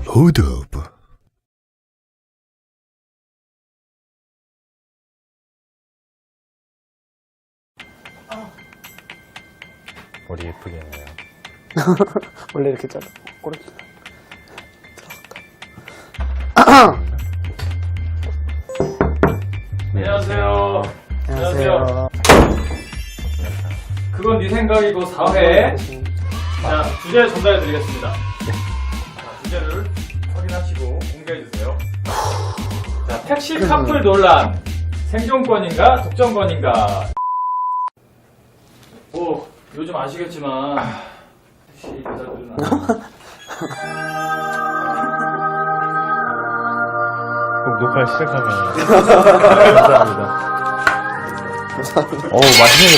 후드업 머리 예쁘게 했네요. 원래 이렇게 잘라. 꼬리 안녕하세요. 안녕하세요. 그건 네 생각이고 4회. 자, 주제 전달해 드리겠습니다. 자, 주제를 확인하시고 공개해 주세요. 자, 택시 카풀 논란. 생존권인가 독점권인가? 뭐 요즘 아시겠지만 택시 기사들은 꼭 녹화 시작하면 감사합니다. 맛있는 게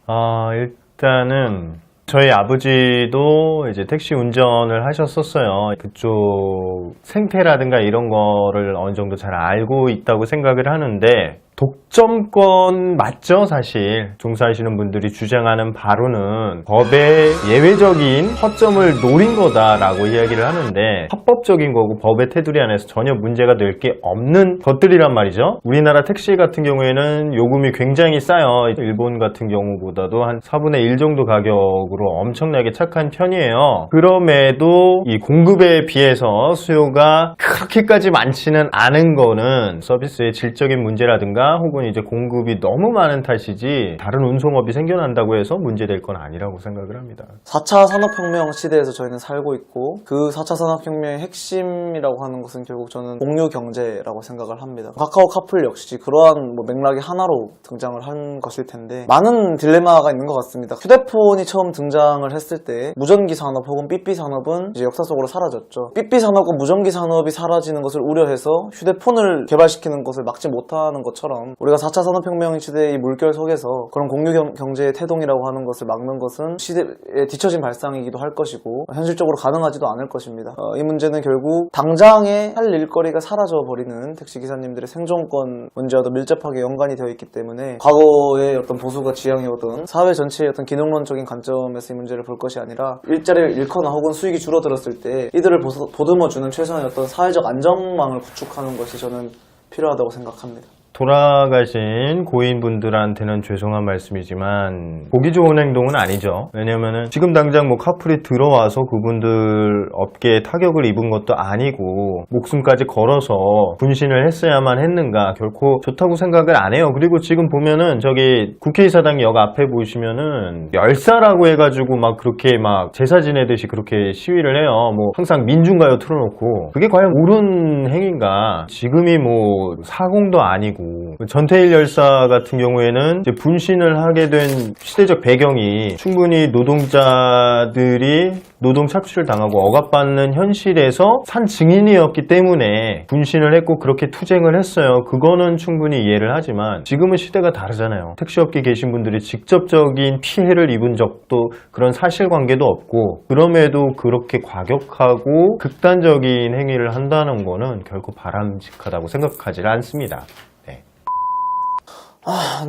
많다. 일단은 저희 아버지도 이제 택시 운전을 하셨었어요. 그쪽 생태라든가 이런 거를 어느 정도 잘 알고 있다고 생각을 하는데, 독점권 맞죠? 사실 종사하시는 분들이 주장하는 바로는 법의 예외적인 허점을 노린 거다라고 이야기를 하는데, 합법적인 거고 법의 테두리 안에서 전혀 문제가 될 게 없는 것들이란 말이죠. 우리나라 택시 같은 경우에는 요금이 굉장히 싸요. 일본 같은 경우보다도 한 4분의 1 정도 가격으로 엄청나게 착한 편이에요. 그럼에도 이 공급에 비해서 수요가 그렇게까지 많지는 않은 거는 서비스의 질적인 문제라든가 혹은 이제 공급이 너무 많은 탓이지, 다른 운송업이 생겨난다고 해서 문제될 건 아니라고 생각을 합니다. 4차 산업혁명 시대에서 저희는 살고 있고, 그 4차 산업혁명의 핵심이라고 하는 것은 결국 저는 공유 경제라고 생각을 합니다. 카카오 카풀 역시 그러한 맥락의 하나로 등장을 한 것일 텐데, 많은 딜레마가 있는 것 같습니다. 휴대폰이 처음 등장을 했을 때 무전기 산업 혹은 삐삐 산업은 이제 역사 속으로 사라졌죠. 삐삐 산업과 무전기 산업이 사라지는 것을 우려해서 휴대폰을 개발시키는 것을 막지 못하는 것처럼, 우리가 4차 산업혁명 시대의 물결 속에서 그런 공유 경제의 태동이라고 하는 것을 막는 것은 시대에 뒤처진 발상이기도 할 것이고, 현실적으로 가능하지도 않을 것입니다. 이 문제는 결국 당장에 할 일거리가 사라져버리는 택시기사님들의 생존권 문제와도 밀접하게 연관이 되어 있기 때문에, 과거의 어떤 보수가 지향해오던 사회 전체의 어떤 기능론적인 관점에서 이 문제를 볼 것이 아니라, 일자리를 잃거나 혹은 수익이 줄어들었을 때 이들을 보듬어주는 최소한의 어떤 사회적 안정망을 구축하는 것이 저는 필요하다고 생각합니다. 돌아가신 고인분들한테는 죄송한 말씀이지만 보기 좋은 행동은 아니죠. 왜냐면은 지금 당장 뭐 카풀이 들어와서 그분들 업계에 타격을 입은 것도 아니고 목숨까지 걸어서 분신을 했어야만 했는가? 결코 좋다고 생각을 안 해요. 그리고 지금 보면은 저기 국회의사당 역 앞에 보시면은 열사라고 해가지고 막 그렇게 막 제사 지내듯이 그렇게 시위를 해요. 뭐 항상 민중가요 틀어놓고, 그게 과연 옳은 행위인가? 지금이 뭐 사공도 아니고, 전태일 열사 같은 경우에는 이제 분신을 하게 된 시대적 배경이 충분히 노동자들이 노동 착취를 당하고 억압받는 현실에서 산 증인이었기 때문에 분신을 했고 그렇게 투쟁을 했어요. 그거는 충분히 이해를 하지만, 지금은 시대가 다르잖아요. 택시업계에 계신 분들이 직접적인 피해를 입은 적도, 그런 사실관계도 없고, 그럼에도 그렇게 과격하고 극단적인 행위를 한다는 거는 결코 바람직하다고 생각하지 않습니다.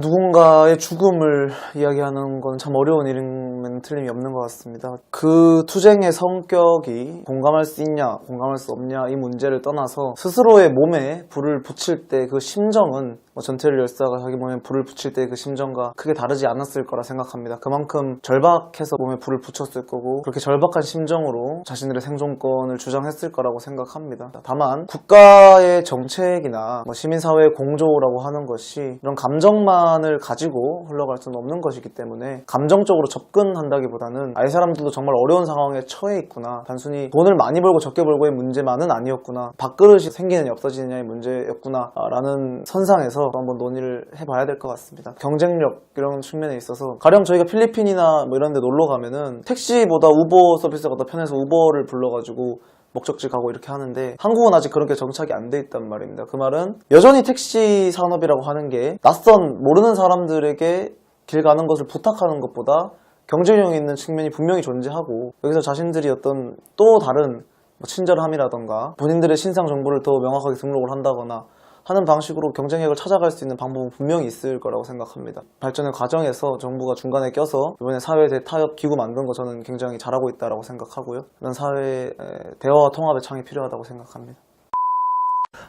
누군가의 죽음을 이야기하는 건 참 어려운 일이면 틀림이 없는 것 같습니다. 그 투쟁의 성격이 공감할 수 있냐 공감할 수 없냐 이 문제를 떠나서, 스스로의 몸에 불을 붙일 때 그 심정은 전태일 열사가 자기 몸에 불을 붙일 때 그 심정과 크게 다르지 않았을 거라 생각합니다. 그만큼 절박해서 몸에 불을 붙였을 거고, 그렇게 절박한 심정으로 자신들의 생존권을 주장했을 거라고 생각합니다. 다만 국가의 정책이나 시민사회의 공조라고 하는 것이 이런 감정만을 가지고 흘러갈 수는 없는 것이기 때문에, 감정적으로 접근한다기보다는 이 사람들도 정말 어려운 상황에 처해 있구나, 단순히 돈을 많이 벌고 적게 벌고의 문제만은 아니었구나, 밥그릇이 생기느냐 없어지느냐의 문제였구나 라는 선상에서 한번 논의를 해봐야 될 것 같습니다. 경쟁력 이런 측면에 있어서, 가령 저희가 필리핀이나 이런 데 놀러 가면은 택시보다 우버 서비스가 더 편해서 우버를 불러가지고 목적지 가고 이렇게 하는데, 한국은 아직 그런 게 정착이 안 돼 있단 말입니다. 그 말은 여전히 택시 산업이라고 하는 게 낯선 모르는 사람들에게 길 가는 것을 부탁하는 것보다 경쟁력이 있는 측면이 분명히 존재하고, 여기서 자신들이 어떤 또 다른 친절함이라던가 본인들의 신상 정보를 더 명확하게 등록을 한다거나 하는 방식으로 경쟁력을 찾아갈 수 있는 방법은 분명히 있을 거라고 생각합니다. 발전의 과정에서 정부가 중간에 껴서 이번에 사회 대타협 기구 만든 거 저는 굉장히 잘하고 있다고 생각하고요. 이런 사회의 대화와 통합의 창이 필요하다고 생각합니다.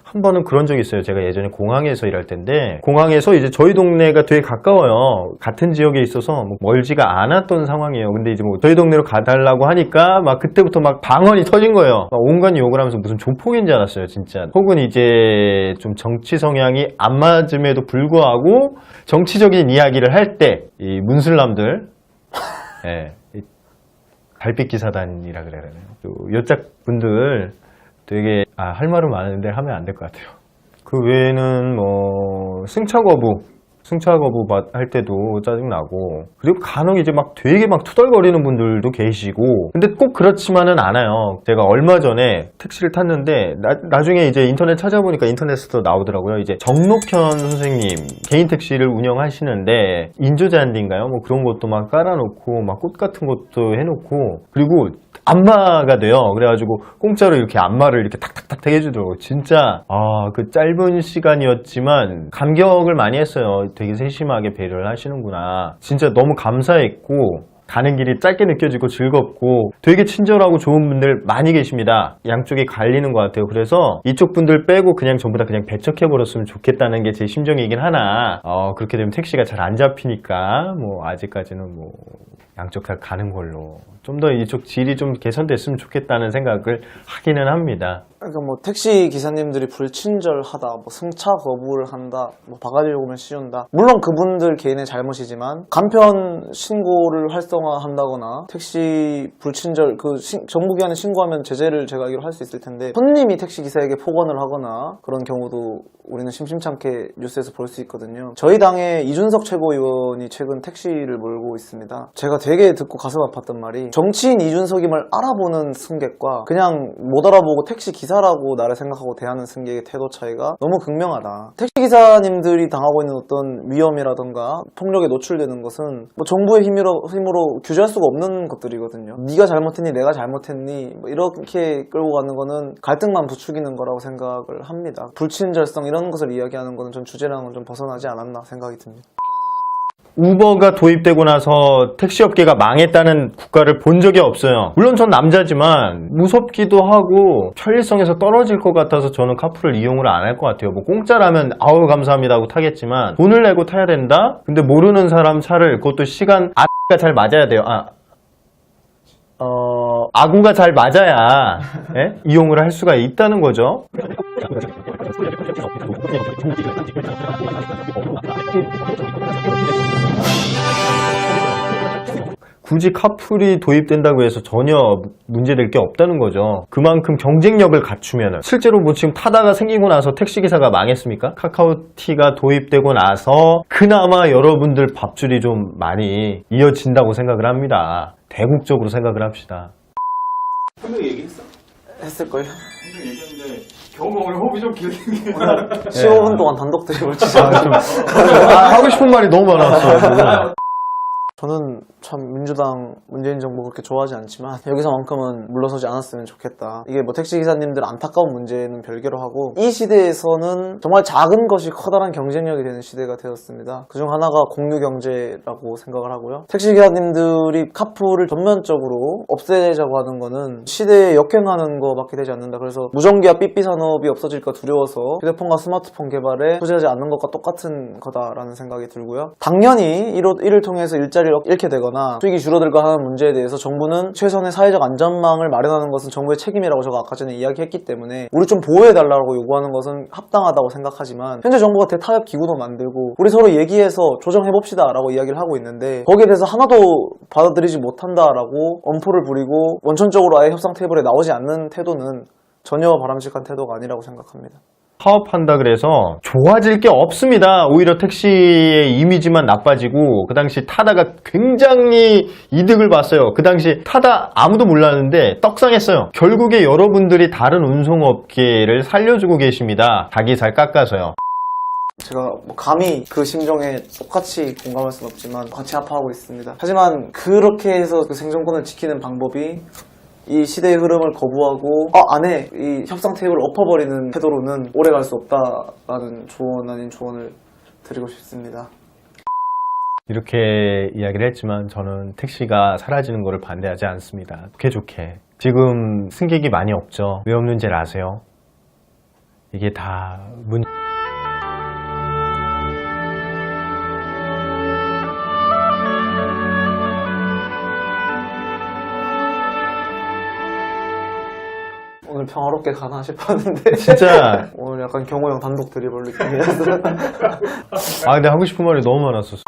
한 번은 그런 적이 있어요. 제가 예전에 공항에서 일할 때인데 공항에서 이제 저희 동네가 되게 가까워요. 같은 지역에 있어서 뭐 멀지가 않았던 상황이에요. 근데 이제 뭐 저희 동네로 가달라고 하니까 막 그때부터 막 방언이 터진 거예요. 막 온갖 욕을 하면서 무슨 조폭인 줄 알았어요, 진짜. 혹은 이제 좀 정치 성향이 안 맞음에도 불구하고 정치적인 이야기를 할 때 이 문슬람들, 예, 이 달빛 기사단이라 그래야 되나요? 여짝 분들 되게 할 말은 많은데 하면 안 될 것 같아요. 그 외에는 뭐 승차 거부 할 때도 짜증나고, 그리고 간혹 이제 막 되게 막 투덜거리는 분들도 계시고, 근데 꼭 그렇지만은 않아요. 제가 얼마 전에 택시를 탔는데 나중에 이제 인터넷 찾아보니까 인터넷에도 나오더라고요. 이제 정록현 선생님 개인 택시를 운영하시는데 인조잔디인가요? 뭐 그런 것도 막 깔아놓고 막 꽃 같은 것도 해놓고, 그리고 안마가 돼요. 그래가지고 공짜로 이렇게 안마를 이렇게 탁탁탁 해주더라고요. 진짜 그 짧은 시간이었지만 감격을 많이 했어요. 되게 세심하게 배려를 하시는구나. 진짜 너무 감사했고, 가는 길이 짧게 느껴지고 즐겁고 되게 친절하고 좋은 분들 많이 계십니다. 양쪽이 갈리는 것 같아요. 그래서 이쪽 분들 빼고 그냥 전부 다 그냥 배척해버렸으면 좋겠다는 게 제 심정이긴 하나, 그렇게 되면 택시가 잘 안 잡히니까 뭐 아직까지는 뭐 양쪽 다 가는 걸로, 좀 더 이쪽 질이 좀 개선됐으면 좋겠다는 생각을 하기는 합니다. 그러니까 뭐 택시 기사님들이 불친절하다, 뭐 승차 거부를 한다, 뭐 바가지 요금을 씌운다. 물론 그분들 개인의 잘못이지만 간편 신고를 활성화한다거나 택시 불친절 정부기관에 신고하면 제재를 제가 알기로 할 수 있을 텐데, 손님이 택시 기사에게 폭언을 하거나 그런 경우도 우리는 심심찮게 뉴스에서 볼 수 있거든요. 저희 당의 이준석 최고위원이 최근 택시를 몰고 있습니다. 제가 되게 듣고 가슴 아팠던 말이, 정치인 이준석임을 알아보는 승객과 그냥 못 알아보고 택시 기사라고 나를 생각하고 대하는 승객의 태도 차이가 너무 극명하다. 택시 기사님들이 당하고 있는 어떤 위험이라던가 폭력에 노출되는 것은 뭐 정부의 힘으로 규제할 수가 없는 것들이거든요. 네가 잘못했니 내가 잘못했니 뭐 이렇게 끌고 가는 거는 갈등만 부추기는 거라고 생각을 합니다. 불친절성 이런 것을 이야기하는 거는 전 주제랑은 좀 벗어나지 않았나 생각이 듭니다. 우버가 도입되고 나서 택시업계가 망했다는 국가를 본 적이 없어요. 물론 전 남자지만 무섭기도 하고 편리성에서 떨어질 것 같아서 저는 카풀을 이용을 안 할 것 같아요. 뭐 공짜라면 아우 감사합니다 하고 타겠지만, 돈을 내고 타야 된다? 근데 모르는 사람 차를, 그것도 시간 가 잘 맞아야 돼요. 아구가 잘 맞아야 이용을 할 수가 있다는 거죠. 굳이 카풀이 도입된다고 해서 전혀 문제될 게 없다는 거죠. 그만큼 경쟁력을 갖추면은, 실제로 뭐 지금 타다가 생기고 나서 택시기사가 망했습니까? 카카오티가 도입되고 나서 그나마 여러분들 밥줄이 좀 많이 이어진다고 생각을 합니다. 대국적으로 생각을 합시다. 한명 얘기했어? 했을걸요? 한명 얘기했는데 겨우 오늘 호흡이 좀 길게 15분 동안 단독 드립을 치자. 하고 싶은 말이 너무 많았어. 저는 참 민주당 문재인 정부 그렇게 좋아하지 않지만 여기서만큼은 물러서지 않았으면 좋겠다. 이게 뭐 택시기사님들 안타까운 문제는 별개로 하고, 이 시대에서는 정말 작은 것이 커다란 경쟁력이 되는 시대가 되었습니다. 그중 하나가 공유경제라고 생각을 하고요. 택시기사님들이 카풀을 전면적으로 없애자고 하는 거는 시대에 역행하는 거밖에 되지 않는다. 그래서 무전기와 삐삐 산업이 없어질까 두려워서 휴대폰과 스마트폰 개발에 투자하지 않는 것과 똑같은 거다라는 생각이 들고요. 당연히 이를 통해서 일자리를 잃게 되거나 수익이 줄어들까 하는 문제에 대해서 정부는 최선의 사회적 안전망을 마련하는 것은 정부의 책임이라고 제가 아까 전에 이야기했기 때문에 우리 좀 보호해달라고 요구하는 것은 합당하다고 생각하지만, 현재 정부가 대타협 기구도 만들고 우리 서로 얘기해서 조정해봅시다 라고 이야기를 하고 있는데, 거기에 대해서 하나도 받아들이지 못한다라고 엄포를 부리고 원천적으로 아예 협상 테이블에 나오지 않는 태도는 전혀 바람직한 태도가 아니라고 생각합니다. 파업한다 그래서 좋아질 게 없습니다. 오히려 택시의 이미지만 나빠지고, 그 당시 타다가 굉장히 이득을 봤어요. 그 당시 타다 아무도 몰랐는데 떡상했어요. 결국에 여러분들이 다른 운송업계를 살려주고 계십니다. 자기 살 깎아서요. 제가 뭐 감히 그 심정에 똑같이 공감할 수는 없지만 같이 아파하고 있습니다. 하지만 그렇게 해서 그 생존권을 지키는 방법이 이 시대의 흐름을 거부하고 안에 이 협상 테이블을 엎어버리는 태도로는 오래 갈 수 없다라는 조언 아닌 조언을 드리고 싶습니다. 이렇게 이야기를 했지만 저는 택시가 사라지는 것을 반대하지 않습니다. 좋게 지금 승객이 많이 없죠. 왜 없는지 아세요? 이게 다 오늘 평화롭게 가나 싶었는데 진짜 오늘 약간 경호 형 단독 드리블 느낌이라서 근데 하고 싶은 말이 너무 많았었어.